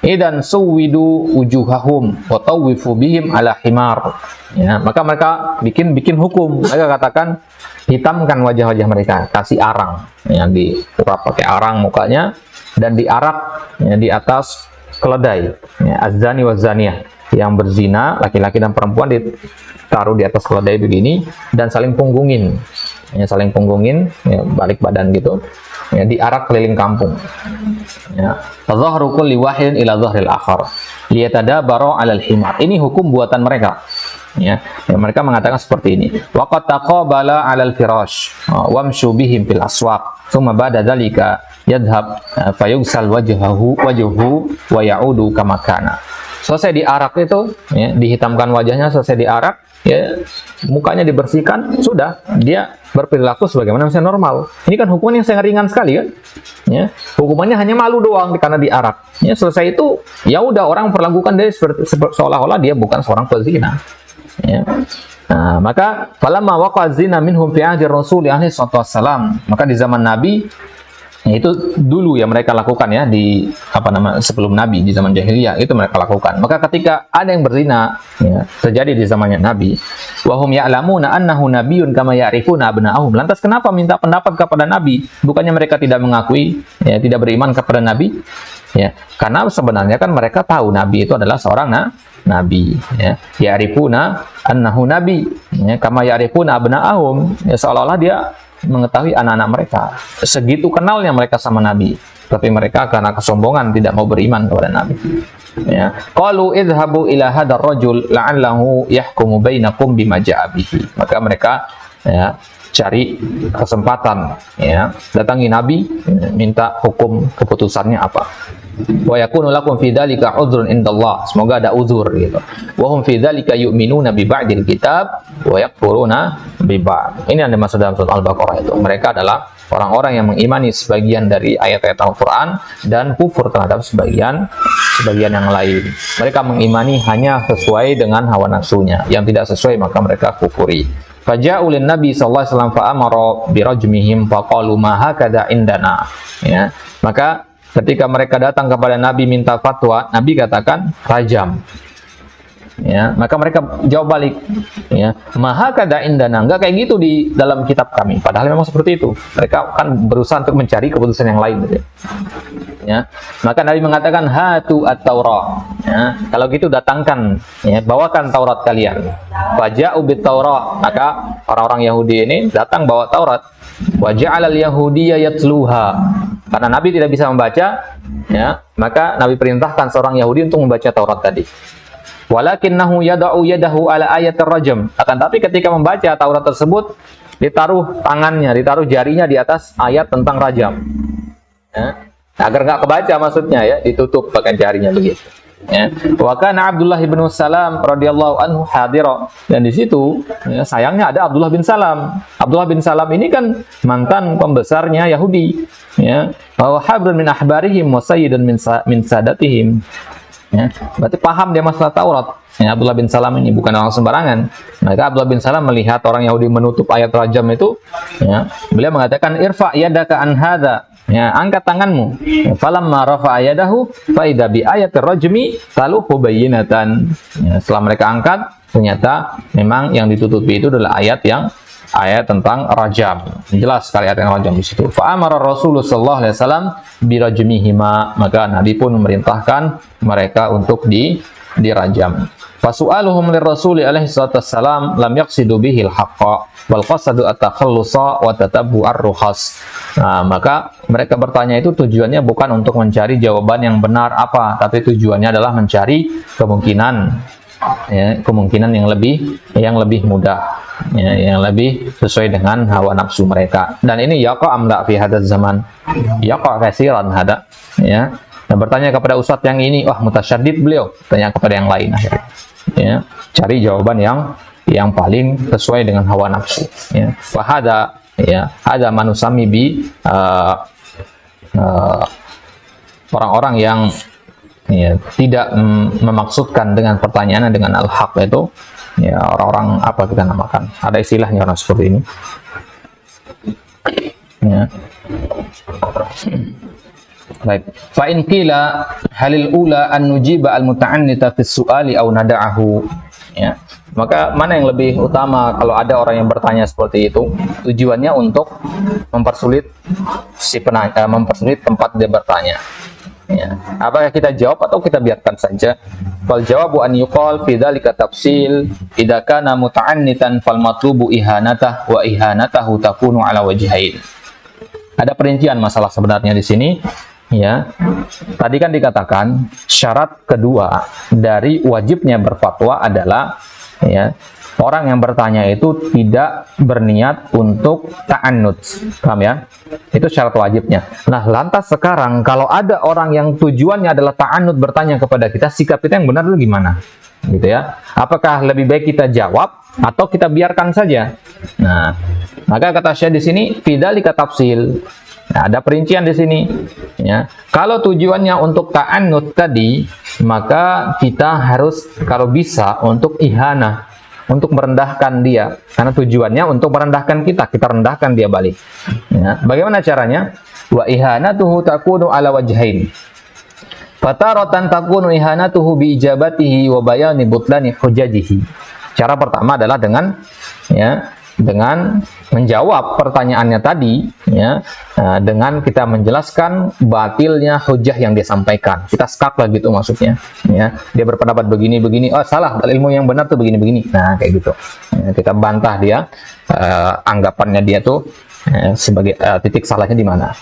Idan suwidu wujuhahum wa tawwifu bihim ala himar. Ya, maka mereka bikin hukum. Mereka katakan hitamkan wajah-wajah mereka, kasih arang. Ya, diurap pakai arang mukanya dan diarak ya, di atas keledai. Ya, az-zani waz-zaniyah. Yang berzina, laki-laki dan perempuan ditaruh di atas keledai begini dan saling punggungin. Ya, saling punggungin, ya, balik badan gitu. Ya, diarak keliling kampung. Ya, tadhahru kulli wahidin ila dhahril akhar liyatadabaru 'alal himar. Ini hukum buatan mereka. Ya, mereka mengatakan seperti ini. Wa qad taqabala 'alal firash wamshu bihim fil aswaq. Tsumma ba'da dzalika yadhhab fayughsal wajhuhu wa ya'udu kama kana. Selesai diarak itu, ya, dihitamkan wajahnya, selesai diarak, ya, mukanya dibersihkan, sudah, dia berperilaku sebagaimana manusia normal. Ini kan hukuman yang sangat ringan sekali kan? Ya, hukumannya hanya malu doang karena diarak. Ya, selesai itu, ya udah orang perlakukan dia seolah-olah dia bukan seorang pezina. Ya. Nah, maka falamma waqa zina minhum fi ahdi Rasul alaihi wassalam, maka di zaman Nabi Ya, itu dulu yang mereka lakukan ya di sebelum Nabi, di zaman jahiliyah itu mereka lakukan. Maka ketika ada yang berzina ya, terjadi di zamannya Nabi, wahum ya'lamuna annahu nabiyyun kama ya'rifuna abna'ahum. Lantas kenapa minta pendapat kepada Nabi? Bukannya mereka tidak mengakui ya, tidak beriman kepada Nabi? Ya, karena sebenarnya kan mereka tahu Nabi itu adalah seorang nabi ya. Ya'rifuna annahu nabi ya, kama ya'rifuna abna'ahum. Ya, seolah-olah dia mengetahui anak-anak mereka. Segitu kenalnya mereka sama Nabi. Tapi mereka karena kesombongan tidak mau beriman kepada Nabi. Ya. Qalu idhabu ila hadzal rajul la'allahu yahkumu bainakum bima ja'a bihi. Maka mereka ya, cari kesempatan ya, datangi Nabi, minta hukum keputusannya apa. Wa yakunu lakum fi dzalika udzrun indallah. Semoga ada uzur gitu. Wa hum fi dzalika yu'minuna bi ba'dil kitab wa yakfuruna bi ba'd. Ini yang dimaksud dalam surat Al-Baqarah itu. Mereka adalah orang-orang yang mengimani sebagian dari ayat-ayat Al-Qur'an dan kufur terhadap sebagian yang lain. Mereka mengimani hanya sesuai dengan hawa nafsunya. Yang tidak sesuai maka mereka kufuri. Faja'u lin Nabi sallallahu alaihi wasallam fa amara bi rajmihim fa qalu ma hakadha indana. Ya. Maka ketika mereka datang kepada Nabi minta fatwa, Nabi katakan rajam. Ya, maka mereka jawab balik, ya, maha kada indana, enggak kayak gitu di dalam kitab kami. Padahal memang seperti itu. Mereka kan berusaha untuk mencari keputusan yang lain, gitu. Ya, maka Nabi mengatakan hatu at-Taurat. Ya, kalau gitu datangkan, ya, bawakan Taurat kalian. Faja'u bit-Taurat. Maka orang-orang Yahudi ini datang bawa Taurat. Wa ja'alal yahudiyya yatluha. Karena Nabi tidak bisa membaca, ya, maka Nabi perintahkan seorang Yahudi untuk membaca Taurat tadi. Walakinnahu yada'u yadahu ala ayatir rajam. Akan tapi ketika membaca Taurat tersebut, ditaruh tangannya, ditaruh jarinya di atas ayat tentang rajam. Ya. Agar nggak kebaca maksudnya ya, ditutup pakai jarinya begitu. Ya. Wa kana Abdullah bin Salam radhiyallahu anhu hadira. Dan di situ ya, sayangnya ada Abdullah bin Salam. Abdullah bin Salam ini kan mantan pembesarnya Yahudi. Ya. Wa habrun min ahbarihim wa sayyidun min sadatihim. Ya, berarti paham dia masalah Taurat. Ya, Abdullah bin Salam ini bukan orang sembarangan. Maka Abdullah bin Salam melihat orang Yahudi menutup ayat rajam itu, ya, beliau mengatakan irfa yadaka an hadza. Ya, angkat tanganmu. Falamma rafa'a yadahu fa idza bi ayatir rajmi taluhu bayyinatan. Ya, setelah mereka angkat, ternyata memang yang ditutupi itu adalah ayat tentang rajam. Jelas sekali ayat yang rajam di situ. Fa amara Rasulullah sallallahu alaihi wasallam bi rajmihima. Maka Nabi pun memerintahkan mereka untuk dirajam. Fa su'aluhum lirrasuli alaihi salatu wassalam lam yaqsidu bihi al-haqqa wal qasadu at-takhallusa wa tatabbu ar-rukhas. Nah, maka mereka bertanya itu tujuannya bukan untuk mencari jawaban yang benar apa, tapi tujuannya adalah mencari kemungkinan, ya, kemungkinan yang lebih mudah, ya, yang lebih sesuai dengan hawa nafsu mereka. Dan ini yaqa amla fi hadzal zaman, yaqa katsiran hada, ya. Nah, bertanya kepada ustadz yang ini, wah mutasyaddid beliau, tanya kepada yang lain akhirnya, ya, cari jawaban yang paling sesuai dengan hawa nafsu, ya. Fahada, ya, ada manusami bi orang-orang yang, ya, tidak memaksudkan dengan pertanyaan dengan al-haq itu, ya, orang-orang apa kita namakan, ada istilahnya orang seperti ini, ya. Baik. Fa in qila halil ula an nujiba al muta'annita fi su'ali aw nada'ahu. Ya. Maka mana yang lebih utama kalau ada orang yang bertanya seperti itu, tujuannya untuk mempersulit mempersulit tempat dia bertanya. Ya. Apakah kita jawab atau kita biarkan saja? Fal jawabu an yuqal fi dzalika tafsil idza kana muta'annitan fal matlubu ihanatah wa ihanatahu takunu ala wajhain. Ada perincian masalah sebenarnya di sini, ya. Tadi kan dikatakan syarat kedua dari wajibnya berfatwa adalah, ya, orang yang bertanya itu tidak berniat untuk ta'annud. Paham ya? Itu syarat wajibnya. Nah, lantas sekarang kalau ada orang yang tujuannya adalah ta'annud bertanya kepada kita, sikap kita yang benar itu gimana? Gitu ya. Apakah lebih baik kita jawab atau kita biarkan saja? Nah, maka kata Syekh di sini fidzalika tafsil. Nah, ada perincian di sini, ya. Kalau tujuannya untuk ta'annud tadi, maka kita harus kalau bisa untuk ihanah, untuk merendahkan dia, karena tujuannya untuk merendahkan kita rendahkan dia balik. Ya. Bagaimana caranya? wa ihanatuhu takunu ala wajhain. Fataratan takunu ihanatuhu bi ijabatihi wa bayani butlani hujajihi. Cara pertama adalah dengan menjawab pertanyaannya tadi, dengan kita menjelaskan batilnya hujah yang dia sampaikan. Kita skak lah gitu maksudnya. Dia berpendapat begini, oh salah, ilmu yang benar tuh begini. Nah kayak gitu. Kita bantah dia, anggapannya dia tuh sebagai titik salahnya di mana.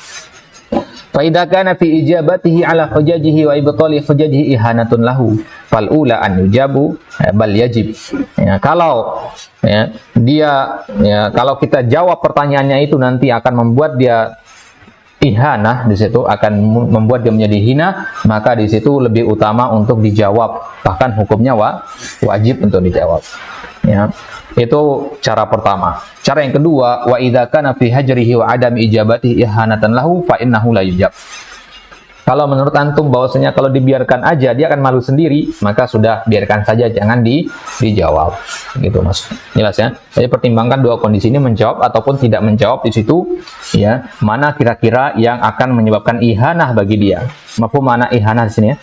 Fa idza kana fi ijabatihi ala hujajihi wa ibtali hujajihi ihanatun lahu fal ula an yujabu bal yajib. Kalau kalau kita jawab pertanyaannya itu nanti akan membuat dia ihanah, di situ akan membuat dia menjadi hina, maka di situ lebih utama untuk dijawab, bahkan hukumnya wajib untuk dijawab. Itu cara pertama. Cara yang kedua, wa idza kana fi hajrihi wa adami ijabatihi ihanatan lahu fa innahu la yujab. Kalau menurut antum bahwasanya kalau dibiarkan aja dia akan malu sendiri, maka sudah biarkan saja, jangan dijawab. Gitu Mas. Jelas ya? Jadi pertimbangkan dua kondisi ini, menjawab ataupun tidak menjawab di situ, mana kira-kira yang akan menyebabkan ihanah bagi dia. Mafhum mana ihanah di sini ya?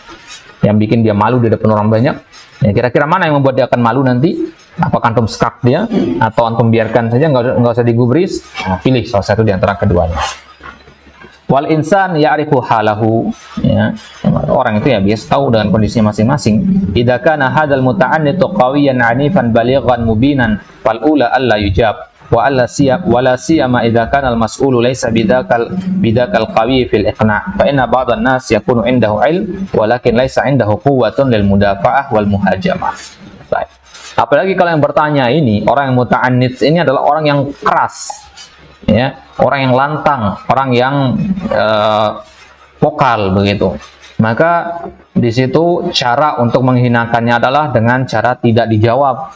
Yang bikin dia malu di depan orang banyak. Kira-kira mana yang membuat dia akan malu nanti? Apakah antum skak dia atau antum biarkan saja, nggak usah digubris? Nah, pilih salah satu di antara keduanya. Wal insan ya'rifu halahu, orang itu biasa tahu dengan kondisinya masing-masing. Idza kana hadzal muta'annitu qawiyan 'anifan balighan mubinan fal ula alla yujab wa la siyama idza kana al mas'ulu laysa bidakal qawi fil iqna' fa inna ba'd an-nas yakunu 'indahu 'ilm walakin laysa 'indahu quwwatun lil mudafa'ah wal muhajamah. Baik. Apalagi kalau yang bertanya ini, orang yang muta'annit ini adalah orang yang keras, orang yang lantang, orang yang vokal begitu. Maka di situ cara untuk menghinakannya adalah dengan cara tidak dijawab.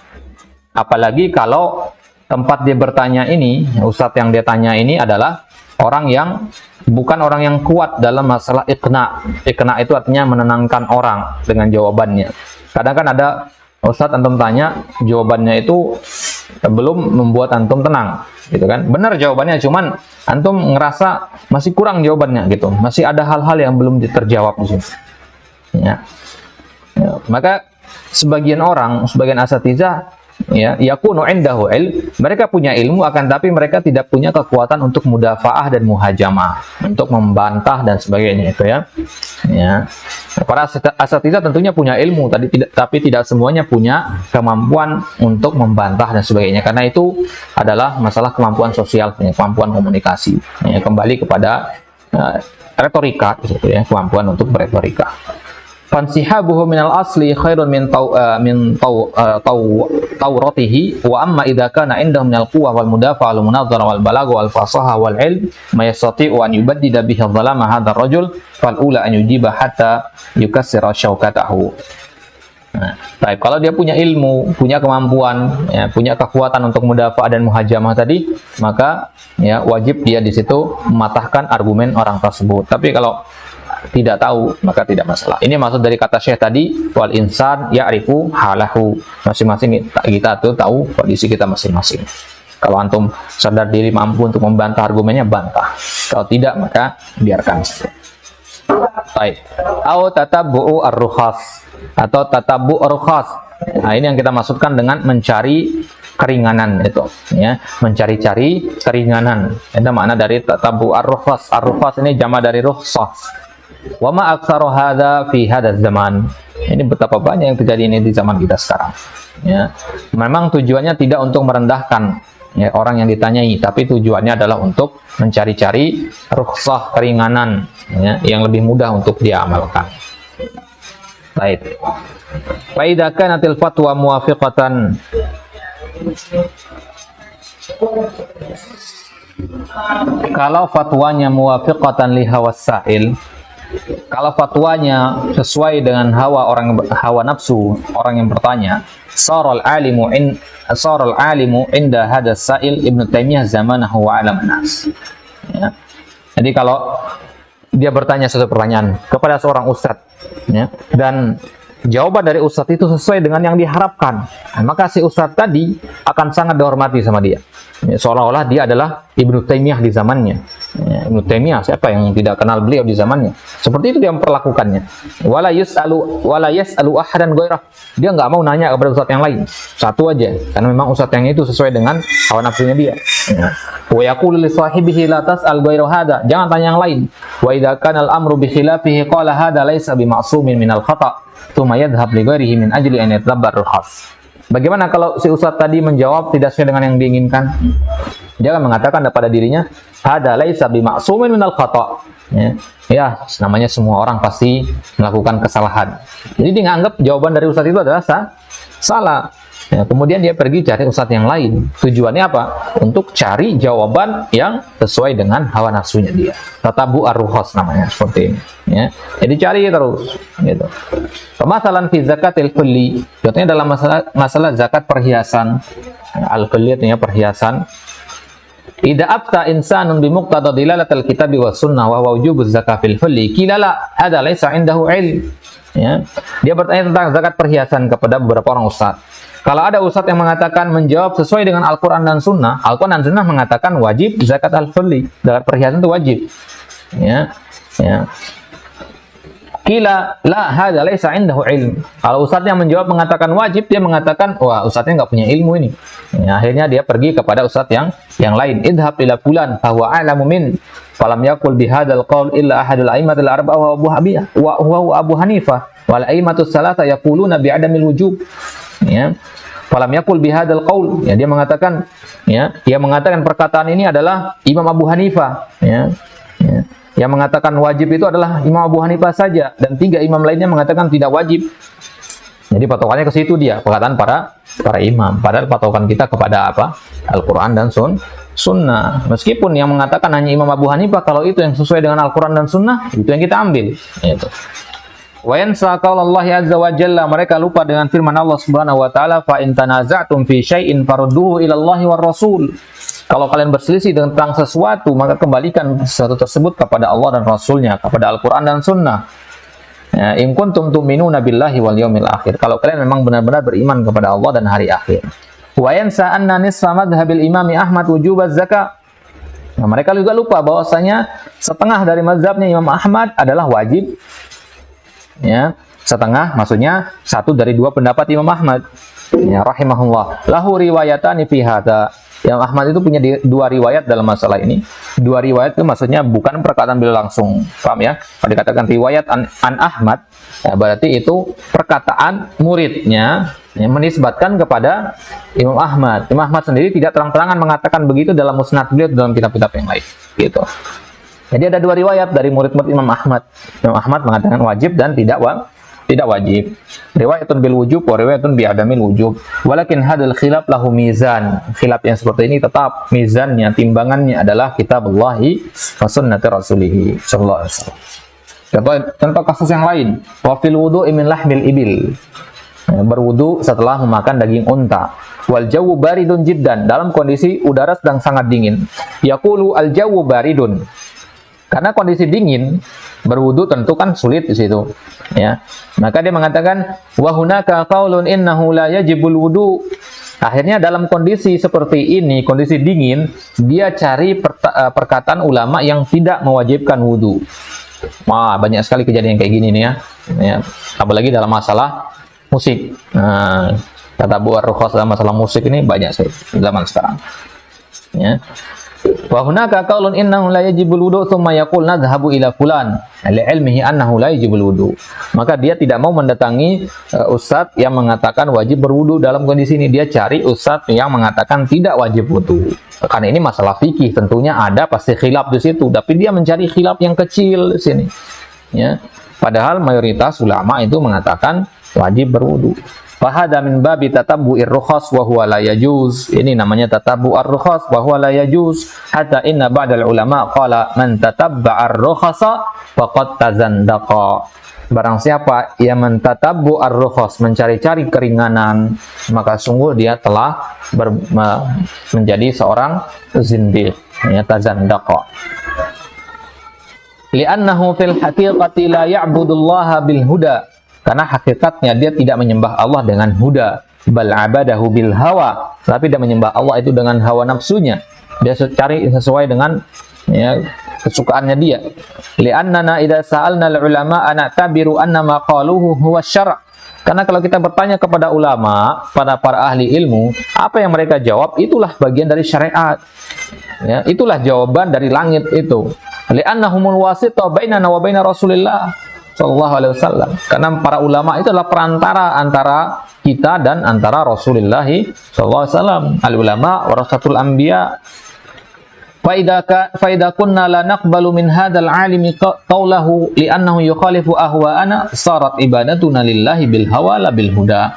Apalagi kalau tempat dia bertanya ini, ustadz yang dia tanya ini adalah orang yang bukan orang yang kuat dalam masalah iqna. Iqna itu artinya menenangkan orang dengan jawabannya. Kadang kan ada ustadz antum tanya, jawabannya itu belum membuat antum tenang, gitu kan? Benar jawabannya, cuman antum ngerasa masih kurang jawabannya, gitu. Masih ada hal-hal yang belum terjawab di sini. Maka sebagian asatizah, yakunu indahu ilm, mereka punya ilmu, akan tapi mereka tidak punya kekuatan untuk mudafaah dan muhajamah, untuk membantah dan sebagainya itu Para asatizah tentunya punya ilmu tapi tidak semuanya punya kemampuan untuk membantah dan sebagainya, karena itu adalah masalah kemampuan sosial, kemampuan komunikasi. Kembali kepada retorika, kemampuan untuk beretorika. Fansihabuhu minal asli khairun min tawratihi wa amma idza kana indahum minal quwwah wal mudafa' wal munazara wal balagha wal fasaha wal ilm ma yastati'u an yubaddida bihi dhalama hadzal rajul fal ula an yujiba hatta yukassira syaukatahu. Baik, kalau dia punya ilmu, punya kemampuan, punya kekuatan untuk mudafa' dan muhajamah tadi, maka wajib dia di situ mematahkan argumen orang tersebut. Tapi kalau tidak tahu, maka tidak masalah. Ini maksud dari kata Syekh tadi, wal insan ya'rifu halahu. Masing-masing kita tuh tahu kondisi kita masing-masing. Kalau antum sadar diri mampu untuk membantah argumennya, bantah. Kalau tidak, maka biarkan. Baik. Au tatabbu'u ar-rukhas, atau tatabu' ar-rukhas. Nah, ini yang kita maksudkan dengan mencari keringanan itu, mencari-cari keringanan. Itu makna dari tatabu' ar-rukhas. Ar-rukhas ini jama dari rukhsah. Wa ma aktsaru hadza fi hadzal zaman. Ini betapa banyak yang terjadi ini di zaman kita sekarang. Memang tujuannya tidak untuk merendahkan orang yang ditanyai, tapi tujuannya adalah untuk mencari-cari rukhsah, keringanan, yang lebih mudah untuk dia amalkan. Baik. Fa idza kanatil fatwa muwafiqatan kalau fatwanya muwafiqatan li hawas sa'il, kalau fatwanya sesuai dengan hawa nafsu orang yang bertanya, saral alimu inda hadas sa'il Ibnu Taimiyah zamanahu wa alam nas. Jadi kalau dia bertanya suatu pertanyaan kepada seorang ustadz, dan jawaban dari ustadz itu sesuai dengan yang diharapkan, maka si ustadz tadi akan sangat dihormati sama dia. Seolah-olah dia adalah Ibnu Taimiyah di zamannya. Ibnu Taimiyah, siapa yang tidak kenal beliau di zamannya? Seperti itu dia memperlakukannya. Wala yas'alu ahadan ghairah. Dia nggak mau nanya kepada ustadz yang lain. Satu aja, karena memang ustadz yang itu sesuai dengan hawa nafsunya dia. Wa yaqulu li sahibihi la tas'al ghairu hada. Jangan tanya yang lain. Wa idza kana al-amru bi khilafihi qala hada laisa bi ma'sumin minal khata'. Tsumma yadhhab li ghairihi min ajli an yatabbar rukhas. Bagaimana kalau si ustadz tadi menjawab tidak sesuai dengan yang diinginkan? Dia akan mengatakan kepada dirinya, hada laisa bi ma'sumin minal khata'. Ya, namanya semua orang pasti melakukan kesalahan. Jadi dia menganggap jawaban dari ustadz itu adalah salah. Ya, kemudian dia pergi cari ustadz yang lain. Tujuannya apa? Untuk cari jawaban yang sesuai dengan hawa nafsunya dia. Tatabu ar-rukhas namanya, seperti ini. Ya. Jadi cari terus. Gitu. Permasalahan fi zakatil kulli. Contohnya dalam masalah zakat perhiasan. Al-kulli artinya perhiasan. Idza abta insanun bi muqtada dilalatil kitabi was sunnah wa wujubuz zakah fil kulli. Qila la, hada laisa indahu ilm. Ya. Dia bertanya tentang zakat perhiasan kepada beberapa orang ustadz. Kalau ada ustadz yang mengatakan menjawab sesuai dengan Al-Quran dan Sunnah, Al-Quran dan Sunnah mengatakan wajib zakat al-fidli, zakat perhiasan itu wajib. Ya. Qila la hadza laisa indahu ilm. Kalau ustadz yang menjawab mengatakan wajib, dia mengatakan wah ustadznya nggak punya ilmu ini. Ya, akhirnya dia pergi kepada ustadz yang lain. Idhab ila fulan fa huwa a'lamu min. Falam yakul bihadzal qaul illa ahadul a'immatil arba'a wa huwa Abu Hanifah. Wal a'immatus salasa yaquluna bi'adamil wujub. Ya. Falam yakul bihadzal qaul. Ya, dia mengatakan perkataan ini adalah Imam Abu Hanifah. Ya. Yang mengatakan wajib itu adalah Imam Abu Hanifah saja, dan 3 imam lainnya mengatakan tidak wajib. Jadi patokannya ke situ dia, perkataan para imam. Padahal patokan kita kepada apa? Al-Quran dan Sunnah. Meskipun yang mengatakan hanya Imam Abu Hanifah, kalau itu yang sesuai dengan Al-Quran dan Sunnah, itu yang kita ambil. Itu. Wa yansa qaulallahi azza wa jalla, mereka lupa dengan firman Allah Subhanahu wa taala, fa in tanaza'tum fi syai'in farudduhu ila Allahi war Rasul. Kalau kalian berselisih tentang sesuatu, maka kembalikan sesuatu tersebut kepada Allah dan Rasulnya, kepada Al-Quran dan Sunnah. Ya, in kuntum tu'minuna billahi wal yawmil akhir. Kalau kalian memang benar-benar beriman kepada Allah dan hari akhir. Wa yansa anna nisfa madhhabil Imam Ahmad wujubaz zakah. Nah, mereka juga lupa bahwasanya setengah dari mazhabnya Imam Ahmad adalah wajib. Ya, setengah maksudnya 1 dari 2 pendapat Imam Ahmad. Ya, rahimahullah. Lahu riwayatani fi hadza. Imam Ahmad itu punya 2 riwayat dalam masalah ini. 2 riwayat itu maksudnya bukan perkataan beliau langsung. Paham ya? Kalau dikatakan riwayat an Ahmad, ya berarti itu perkataan muridnya yang menisbatkan kepada Imam Ahmad. Imam Ahmad sendiri tidak terang-terangan mengatakan begitu dalam musnad beliau dalam kitab-kitab yang lain. Gitu. Jadi ada 2 riwayat dari murid-murid Imam Ahmad. Imam Ahmad mengatakan wajib dan tidak wajib. Riwayatun bil wujub wa riwayatun bi adamil wujub. Walakin hadal khilaf lahu mizan. Khilaf yang seperti ini tetap mizannya, timbangannya adalah kitabullahi wa sunnati rasulih sallallahu alaihi wasallam. Contoh kasus yang lain, wa fil wudu'i min lahmil ibil. Berwudu setelah memakan daging unta. Wal jawu baridun jiddan, dalam kondisi udara sedang sangat dingin. Yaqulu al jawu baridun. Karena kondisi dingin, berwudu tentu kan sulit di situ, ya. Maka dia mengatakan wa hunaka qaulun innahu la yajibul wudu. Akhirnya dalam kondisi seperti ini, kondisi dingin, dia cari perkataan ulama yang tidak mewajibkan wudu. Wah, banyak sekali kejadian kayak gini nih ya. Apalagi dalam masalah musik. Nah, kata Bu Ar-Rukhas dalam masalah musik ini banyak sekali zaman sekarang. Ya. Wa hunaka qaulun innahu la yajibul wudu tsumma yaqul nadhhabu ila fulan li ilmihi annahu la yajibul wudu. Maka dia tidak mau mendatangi ustadz yang mengatakan wajib berwudu. Dalam kondisi ini dia cari ustadz yang mengatakan tidak wajib wudu. Karena ini masalah fikih, tentunya ada pasti khilaf di situ, tapi dia mencari khilaf yang kecil di sini. Ya. Padahal mayoritas ulama itu mengatakan wajib berwudu. Fahada min babi tatabbu'ir rukhas wa huwa la yajuz. Ini namanya tatabbu'ar rukhas wa huwa la yajuz. Hatta inna ba'dal ulama qala man tatabba'ar rukhasa faqad tazandaqa. Barang siapa yang mentatabbu'ar rukhas, mencari-cari keringanan, maka sungguh dia telah menjadi seorang zindiq, ya, tazandaqa. Li'annahu fil haqiqati la ya'budullaha bil huda. karena hakikatnya dia tidak menyembah Allah dengan huda, bal abadahu bil hawa, tapi dia menyembah Allah itu dengan hawa nafsunya. Dia cari sesuai dengan ya, kesukaannya dia. Li'annana idza sa'alna al-ulama na'tabiru anna ma qaluhu huwa syara'. Karena kalau kita bertanya kepada ulama, pada para ahli ilmu, apa yang mereka jawab itulah bagian dari syariat. Ya, itulah jawaban dari langit itu. Li'annahumul wasita bainana wa baina Rasulillah sallallahu alaihi wasallam. Karena para ulama itu adalah perantara antara kita dan antara Rasulullah sallallahu alaihi wasallam. Al-ulama warasatul anbiya. Fa idza kunna la naqbalu min hadzal alimi qawlahu li'annahu yukhalifu ahwa'ana sarat ibadatuna lillahi bil hawa la bil huda.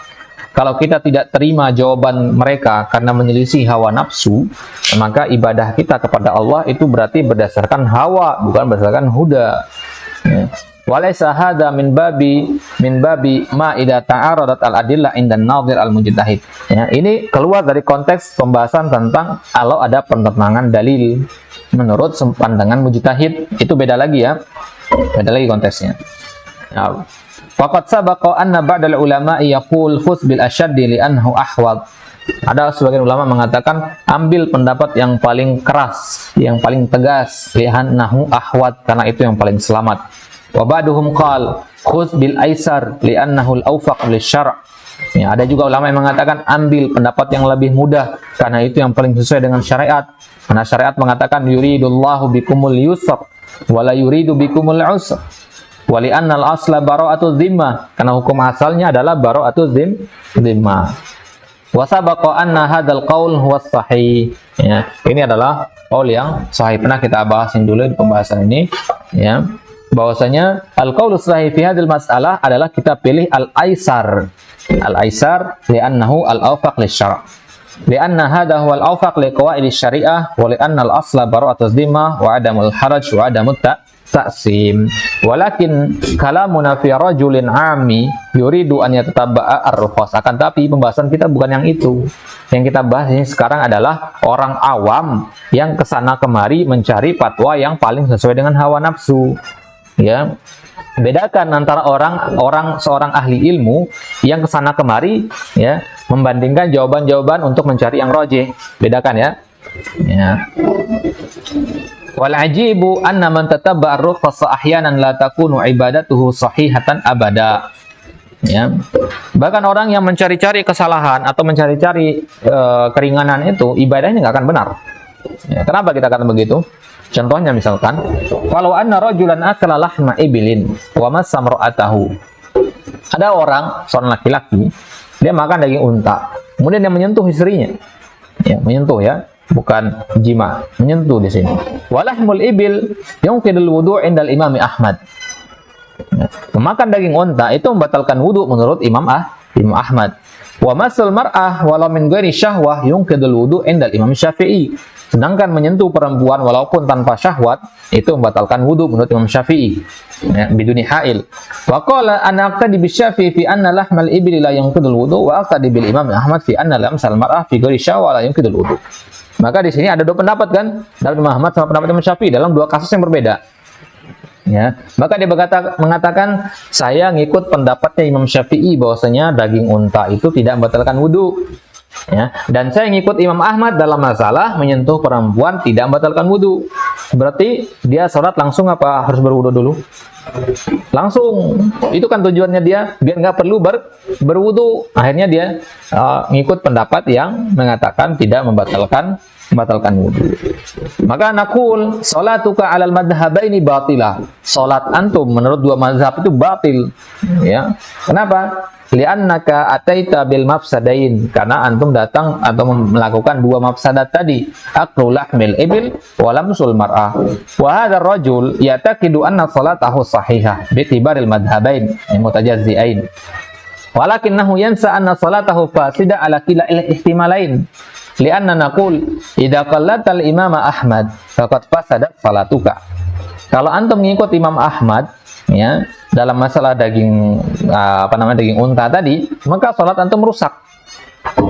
Kalau kita tidak terima jawaban mereka karena menyelisih hawa nafsu, maka ibadah kita kepada Allah itu berarti berdasarkan hawa, bukan berdasarkan huda. Ya. Walaysa hadza min babi ma idza ta'aradat al-adillah indan nadhir al-mujtahid. Ya, ini keluar dari konteks pembahasan tentang kalau ada pertentangan dalil menurut pandangan mujtahid, itu beda lagi ya. Beda lagi konteksnya. Ya. Faqad sabaqa anna ba'dal ulama'i yaqul khudh bil ashaddi li'annahu ahwad. Ada sebagian ulama mengatakan ambil pendapat yang paling keras, yang paling tegas, li'annahu ahwad, karena itu yang paling selamat. Wa ba'duhum qal khudh bil aisar li'annahu al-awfaq lisyara'. Ya, ada juga ulama yang mengatakan ambil pendapat yang lebih mudah karena itu yang paling sesuai dengan syariat. Karena syariat mengatakan yuridullahu bikumul yusr wa la yuridu bikumul usr. Wa li'anna al-asla bara'atu dhimmah, karena hukum asalnya adalah bara'atu dhimmah. Wa sabaqa anna hadzal qaul huwa sahih. Ya, ini adalah qaul yang sahih. Pernah kita bahasin dulu di pembahasan ini, ya. Bahwasanya al-qaulu sahih fi hadhil mas'alah adalah kita pilih al-aisar. Al-aisar li'annahu al-awfaq lisyara'. Li'anna hadha huwa al-awfaq liqawaid asy-syari'ah wa li'anna al-asla bara'atu dhimmah wa 'adamul haraj wa 'adamut ta'sim. Walakin kalamuna fi rajulin 'ami yuridu an yatatabba'a ar-rukhas. Akan tapi pembahasan kita bukan yang itu. Yang kita bahas ini sekarang adalah orang awam yang kesana kemari mencari fatwa yang paling sesuai dengan hawa nafsu. Ya, bedakan antara seorang ahli ilmu yang kesana kemari, ya, membandingkan jawaban-jawaban untuk mencari yang rajih. Bedakan ya. Ya. Wal ajibu anna man tatabba'a ar-rukhsa ahyanan la takunu ibadatuhu sahihatan abada. Ya. Bahkan orang yang mencari-cari kesalahan atau mencari-cari keringanan itu ibadahnya nggak akan benar. Ya, kenapa kita katakan begitu? Contohnya misalkan, walau anna rajulan akala lahma ibilin wa massa mar'atahu. Ada orang, seorang laki-laki, dia makan daging unta, kemudian dia menyentuh istrinya. Ya, menyentuh ya, bukan jima, menyentuh di sini. Walahmul ibil yunqidul wudu' indal Imam Ahmad. Ya, memakan daging unta itu membatalkan wudu menurut Imam Ahmad. Wa masul mar'ah walau min ghairi syahwah yunqidul wudu' indal Imam Syafi'i. Sedangkan menyentuh perempuan walaupun tanpa syahwat itu membatalkan wudu menurut Imam Syafi'i. Ya, biduni ha'il. Wa qala ana aqtadi bi Syafi'i fi anna lahmal ibli la yanqidul wudu wa aqtadi bil Imam Ahmad fi anna lamsal mar'ah fi ghairi syahwah la yanqidul wudu. Maka di sini ada dua pendapat kan, dari Imam Ahmad sama pendapat Imam Syafi'i dalam dua kasus yang berbeda. Ya, maka dia mengatakan saya ngikut pendapatnya Imam Syafi'i bahwasanya daging unta itu tidak membatalkan wudu. Ya, dan saya ngikut Imam Ahmad dalam masalah menyentuh perempuan tidak membatalkan wudu. Berarti dia sholat langsung apa harus berwudu dulu? Langsung. Itu kan tujuannya dia biar nggak perlu berwudu. Akhirnya dia ngikut pendapat yang mengatakan tidak membatalkan wudu. Maka nakul sholatuka alal madhabaini batilah. Sholat antum menurut dua mazhab itu batil. Ya. Kenapa? Li'annaka ataita bil mafsadain, karena antum datang atau melakukan dua mafsadat tadi, aklu lahmil ibil wa lamsul mar'ah. Wa hadzal rajul ya'taqidu anna salatahu sahihah bi tibaril madhhabain mutajazzi'ain. Walakinnahu yansa anna salatahu fasida ala kila ihtimalain. Li'anna naqul idza qallatal Imam Ahmad faqad fasadat salatuka. Kalau antum mengikut Imam Ahmad, ya, dalam masalah daging daging unta tadi, maka sholat antum rusak,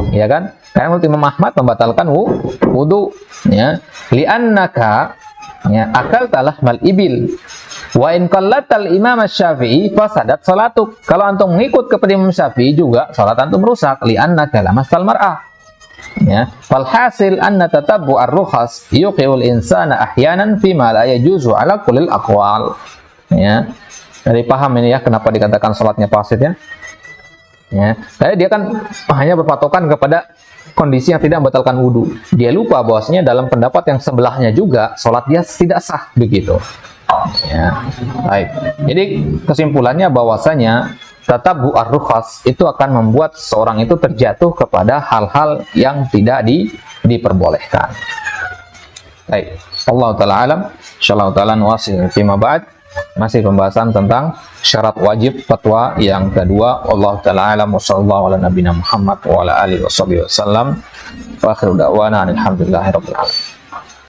ya kan? Karena menurut Imam Ahmad membatalkan wudu, ya. Li'annaka, ya, akal talah mal ibil, Wa in qallatal Imam Syafi'i fasadat salatuk. Kalau antum ngikut kepada Imam Syafi'i juga salat antum rusak, li'annaka lamastal mar'ah. Ya, fal hasil anna tatabbu ar-rukhas yuqiul insana ahyanan fi ma la yajuzu ala kullil aqwal. Ya. Jadi paham ini ya kenapa dikatakan salatnya fasid ya. Ya, karena dia kan hanya berpatokan kepada kondisi yang tidak membatalkan wudhu. Dia lupa bahwasanya dalam pendapat yang sebelahnya juga salat dia tidak sah begitu. Ya, baik. Jadi kesimpulannya bahwasanya tatabbu ar-rukhas itu akan membuat seorang itu terjatuh kepada hal-hal yang tidak diperbolehkan. Baik, Allah taala alam. Insyaallah taala nuwasil fima ba'd. Masih pembahasan tentang syarat wajib fatwa yang kedua. Allah taala alam, sallallahu ala nabiyina Muhammad wa ala alihi wasallam. Wa akhiru da'wana alhamdulillahirabbil alamin.